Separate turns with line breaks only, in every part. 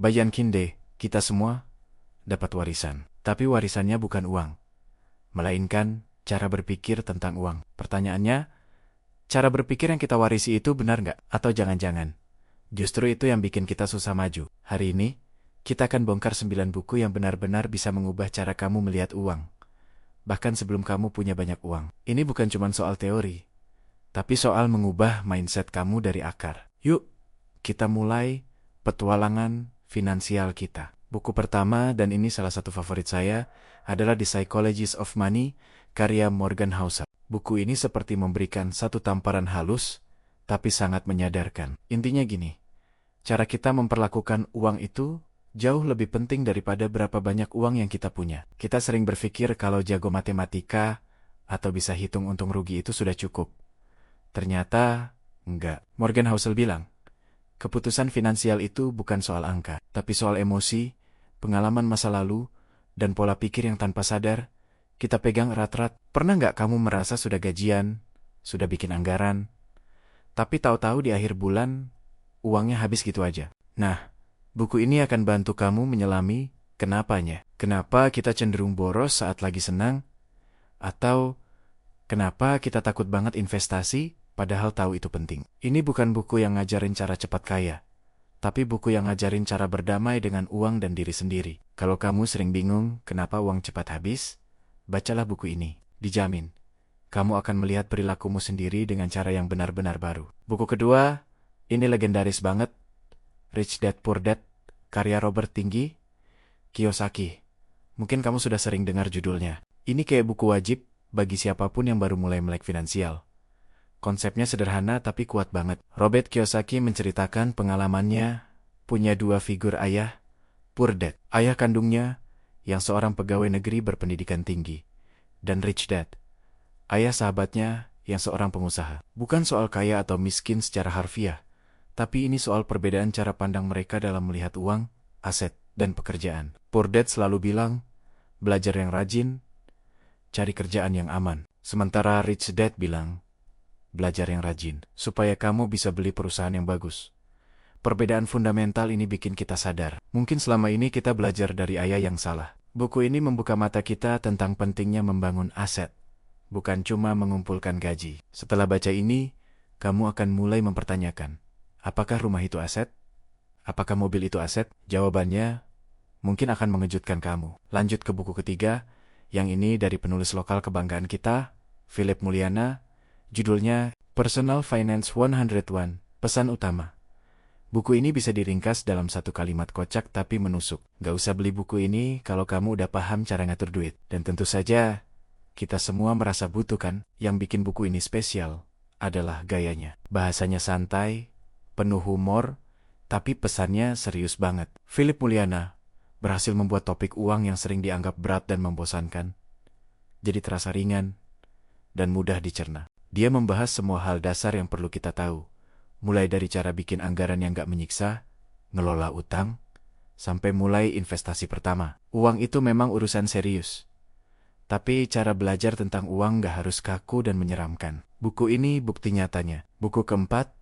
Bayan Kinde, kita semua dapat warisan. Tapi warisannya bukan uang, melainkan cara berpikir tentang uang. Pertanyaannya, cara berpikir yang kita warisi itu benar nggak? Atau jangan-jangan justru itu yang bikin kita susah maju? Hari ini, kita akan bongkar 9 buku yang benar-benar bisa mengubah cara kamu melihat uang. Bahkan sebelum kamu punya banyak uang. Ini bukan cuma soal teori, tapi soal mengubah mindset kamu dari akar. Yuk, kita mulai petualangan finansial kita. Buku pertama, dan ini salah satu favorit saya, adalah The Psychologist of Money, karya Morgan Housel. Buku ini seperti memberikan satu tamparan halus, tapi sangat menyadarkan. Intinya gini, cara kita memperlakukan uang itu jauh lebih penting daripada berapa banyak uang yang kita punya. Kita sering berpikir kalau jago matematika atau bisa hitung untung rugi itu sudah cukup. Ternyata, enggak. Morgan Housel bilang, keputusan finansial itu bukan soal angka, tapi soal emosi, pengalaman masa lalu, dan pola pikir yang tanpa sadar kita pegang erat-erat. Pernah nggak kamu merasa sudah gajian, sudah bikin anggaran, tapi tahu-tahu di akhir bulan uangnya habis gitu aja? Nah, buku ini akan bantu kamu menyelami kenapanya. Kenapa kita cenderung boros saat lagi senang, atau kenapa kita takut banget investasi padahal tahu itu penting. Ini bukan buku yang ngajarin cara cepat kaya, tapi buku yang ngajarin cara berdamai dengan uang dan diri sendiri. Kalau kamu sering bingung kenapa uang cepat habis, bacalah buku ini. Dijamin, kamu akan melihat perilakumu sendiri dengan cara yang benar-benar baru. Buku kedua, ini legendaris banget, Rich Dad Poor Dad, karya Robert Kiyosaki. Mungkin kamu sudah sering dengar judulnya. Ini kayak buku wajib bagi siapapun yang baru mulai melek finansial. Konsepnya sederhana tapi kuat banget. Robert Kiyosaki menceritakan pengalamannya punya 2 figur ayah, Poor Dad, ayah kandungnya yang seorang pegawai negeri berpendidikan tinggi, dan Rich Dad, ayah sahabatnya yang seorang pengusaha. Bukan soal kaya atau miskin secara harfiah, tapi ini soal perbedaan cara pandang mereka dalam melihat uang, aset, dan pekerjaan. Poor Dad selalu bilang, belajar yang rajin, cari kerjaan yang aman. Sementara Rich Dad bilang, belajar yang rajin, supaya kamu bisa beli perusahaan yang bagus. Perbedaan fundamental ini bikin kita sadar. Mungkin selama ini kita belajar dari ayah yang salah. Buku ini membuka mata kita tentang pentingnya membangun aset, bukan cuma mengumpulkan gaji. Setelah baca ini, kamu akan mulai mempertanyakan, apakah rumah itu aset? Apakah mobil itu aset? Jawabannya mungkin akan mengejutkan kamu. Lanjut ke buku ketiga, yang ini dari penulis lokal kebanggaan kita, Philip Mulyana. Judulnya Personal Finance 101, Pesan Utama. Buku ini bisa diringkas dalam satu kalimat kocak tapi menusuk. Gak usah beli buku ini kalau kamu udah paham cara ngatur duit. Dan tentu saja, kita semua merasa butuh kan? Yang bikin buku ini spesial adalah gayanya. Bahasanya santai, penuh humor, tapi pesannya serius banget. Philip Mulyana berhasil membuat topik uang yang sering dianggap berat dan membosankan jadi terasa ringan dan mudah dicerna. Dia membahas semua hal dasar yang perlu kita tahu, mulai dari cara bikin anggaran yang gak menyiksa, ngelola utang, sampai mulai investasi pertama. Uang itu memang urusan serius, tapi cara belajar tentang uang gak harus kaku dan menyeramkan. Buku ini bukti nyatanya. Buku keempat,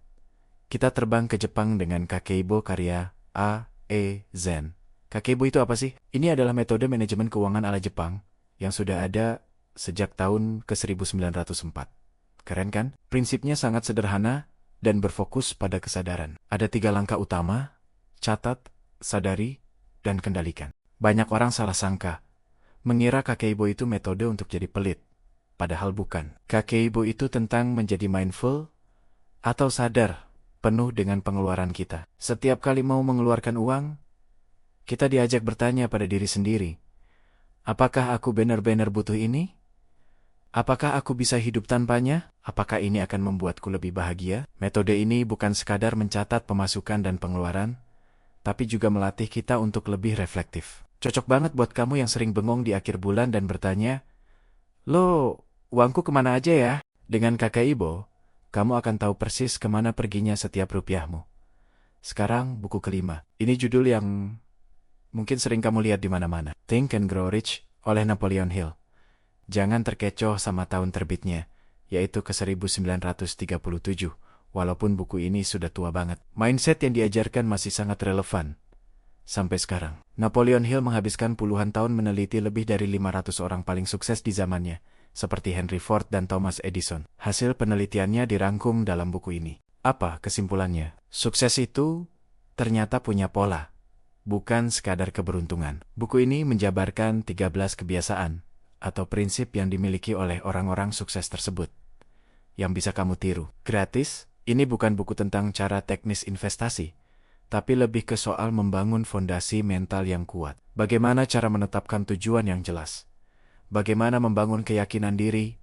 kita terbang ke Jepang dengan Kakeibo karya A.E. Zen. Kakeibo itu apa sih? Ini adalah metode manajemen keuangan ala Jepang yang sudah ada sejak tahun ke-1904. Keren kan? Prinsipnya sangat sederhana dan berfokus pada kesadaran. Ada 3 langkah utama: catat, sadari, dan kendalikan. Banyak orang salah sangka, mengira Kakeibo itu metode untuk jadi pelit. Padahal bukan. Kakeibo itu tentang menjadi mindful atau sadar penuh dengan pengeluaran kita. Setiap kali mau mengeluarkan uang, kita diajak bertanya pada diri sendiri, apakah aku benar-benar butuh ini? Apakah aku bisa hidup tanpanya? Apakah ini akan membuatku lebih bahagia? Metode ini bukan sekadar mencatat pemasukan dan pengeluaran, tapi juga melatih kita untuk lebih reflektif. Cocok banget buat kamu yang sering bengong di akhir bulan dan bertanya, "Loh, uangku kemana aja ya?" Dengan Kakeibo, kamu akan tahu persis kemana perginya setiap rupiahmu. Sekarang buku kelima. Ini judul yang mungkin sering kamu lihat di mana-mana. Think and Grow Rich oleh Napoleon Hill. Jangan terkecoh sama tahun terbitnya, yaitu ke-1937, walaupun buku ini sudah tua banget. Mindset yang diajarkan masih sangat relevan. sampai sekarang. Napoleon Hill menghabiskan puluhan tahun meneliti lebih dari 500 orang paling sukses di zamannya, seperti Henry Ford dan Thomas Edison. Hasil penelitiannya dirangkum dalam buku ini. Apa kesimpulannya? Sukses itu ternyata punya pola, bukan sekadar keberuntungan. Buku ini menjabarkan 13 kebiasaan atau prinsip yang dimiliki oleh orang-orang sukses tersebut, yang bisa kamu tiru. Gratis, ini bukan buku tentang cara teknis investasi, tapi lebih ke soal membangun fondasi mental yang kuat. Bagaimana cara menetapkan tujuan yang jelas, bagaimana membangun keyakinan diri,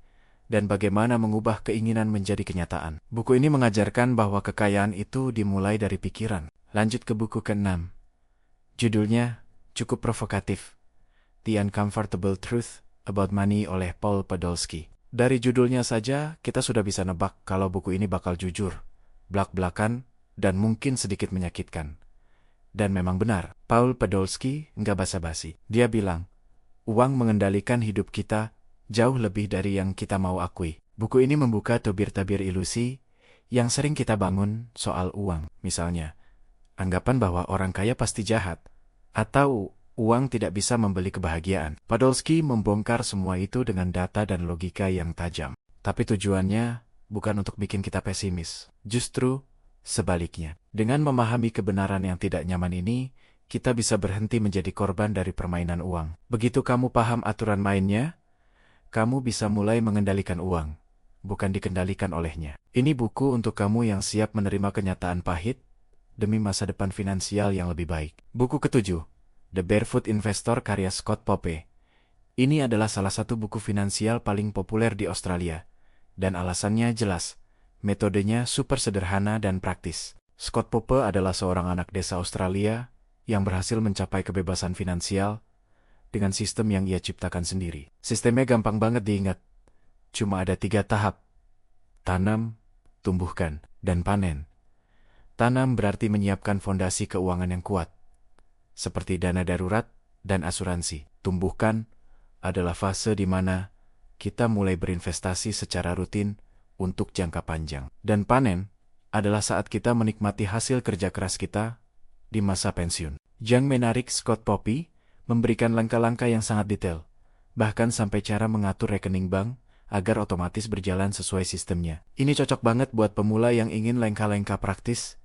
dan bagaimana mengubah keinginan menjadi kenyataan. Buku ini mengajarkan bahwa kekayaan itu dimulai dari pikiran. Lanjut ke buku ke-6. Judulnya cukup provokatif, The Uncomfortable Truth About Money oleh Paul Podolsky. Dari judulnya saja, kita sudah bisa nebak kalau buku ini bakal jujur, blak-blakan, dan mungkin sedikit menyakitkan. Dan memang benar, Paul Podolsky nggak basa-basi. Dia bilang, uang mengendalikan hidup kita jauh lebih dari yang kita mau akui. Buku ini membuka tabir-tabir ilusi yang sering kita bangun soal uang. Misalnya, anggapan bahwa orang kaya pasti jahat, atau uang tidak bisa membeli kebahagiaan. Podolsky membongkar semua itu dengan data dan logika yang tajam. Tapi tujuannya bukan untuk bikin kita pesimis. Justru sebaliknya, dengan memahami kebenaran yang tidak nyaman ini, kita bisa berhenti menjadi korban dari permainan uang. Begitu kamu paham aturan mainnya, kamu bisa mulai mengendalikan uang, bukan dikendalikan olehnya. Ini buku untuk kamu yang siap menerima kenyataan pahit demi masa depan finansial yang lebih baik. Buku ke-7, The Barefoot Investor karya Scott Pope. Ini adalah salah satu buku finansial paling populer di Australia, dan alasannya jelas. Metodenya super sederhana dan praktis. Scott Pope adalah seorang anak desa Australia yang berhasil mencapai kebebasan finansial dengan sistem yang ia ciptakan sendiri. Sistemnya gampang banget diingat. Cuma ada 3 tahap: tanam, tumbuhkan, dan panen. Tanam berarti menyiapkan fondasi keuangan yang kuat, seperti dana darurat dan asuransi. Tumbuhkan adalah fase di mana kita mulai berinvestasi secara rutin untuk jangka panjang. Dan panen adalah saat kita menikmati hasil kerja keras kita di masa pensiun. Yang menarik, Scott Pope memberikan langkah-langkah yang sangat detail, bahkan sampai cara mengatur rekening bank agar otomatis berjalan sesuai sistemnya. Ini cocok banget buat pemula yang ingin langkah-langkah praktis,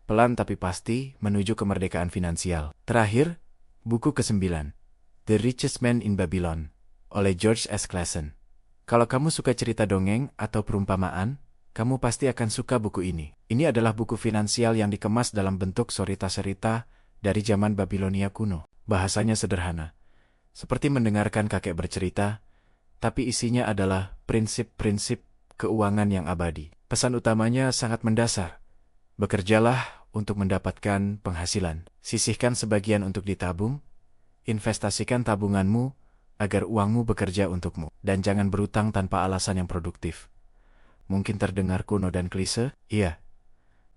pelan tapi pasti menuju kemerdekaan finansial. Terakhir, buku ke-9, The Richest Man in Babylon oleh George S. Clason. Kalau kamu suka cerita dongeng atau perumpamaan, kamu pasti akan suka buku ini. Ini adalah buku finansial yang dikemas dalam bentuk cerita-cerita dari zaman Babilonia kuno. Bahasanya sederhana, seperti mendengarkan kakek bercerita, tapi isinya adalah prinsip-prinsip keuangan yang abadi. Pesan utamanya sangat mendasar. Bekerjalah untuk mendapatkan penghasilan. Sisihkan sebagian untuk ditabung, investasikan tabunganmu agar uangmu bekerja untukmu. Dan jangan berutang tanpa alasan yang produktif. Mungkin terdengar kuno dan klise, iya.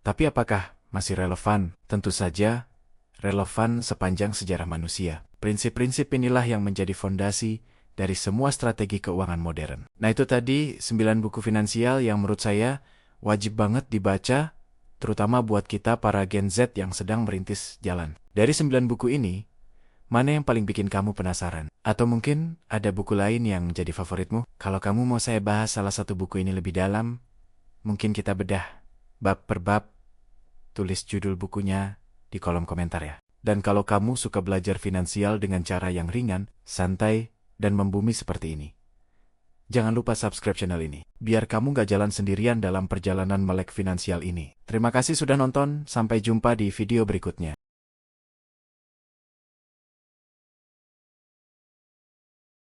Tapi apakah masih relevan? Tentu saja relevan sepanjang sejarah manusia. Prinsip-prinsip inilah yang menjadi fondasi dari semua strategi keuangan modern. Nah, itu tadi 9 buku finansial yang menurut saya wajib banget dibaca, terutama buat kita para Gen Z yang sedang merintis jalan. Dari 9 buku ini, mana yang paling bikin kamu penasaran? Atau mungkin ada buku lain yang jadi favoritmu? Kalau kamu mau saya bahas salah satu buku ini lebih dalam, mungkin kita bedah bab per bab. Tulis judul bukunya di kolom komentar ya. Dan kalau kamu suka belajar finansial dengan cara yang ringan, santai, dan membumi seperti ini, jangan lupa subscribe channel ini, biar kamu gak jalan sendirian dalam perjalanan melek finansial ini. Terima kasih sudah nonton, sampai jumpa di video berikutnya.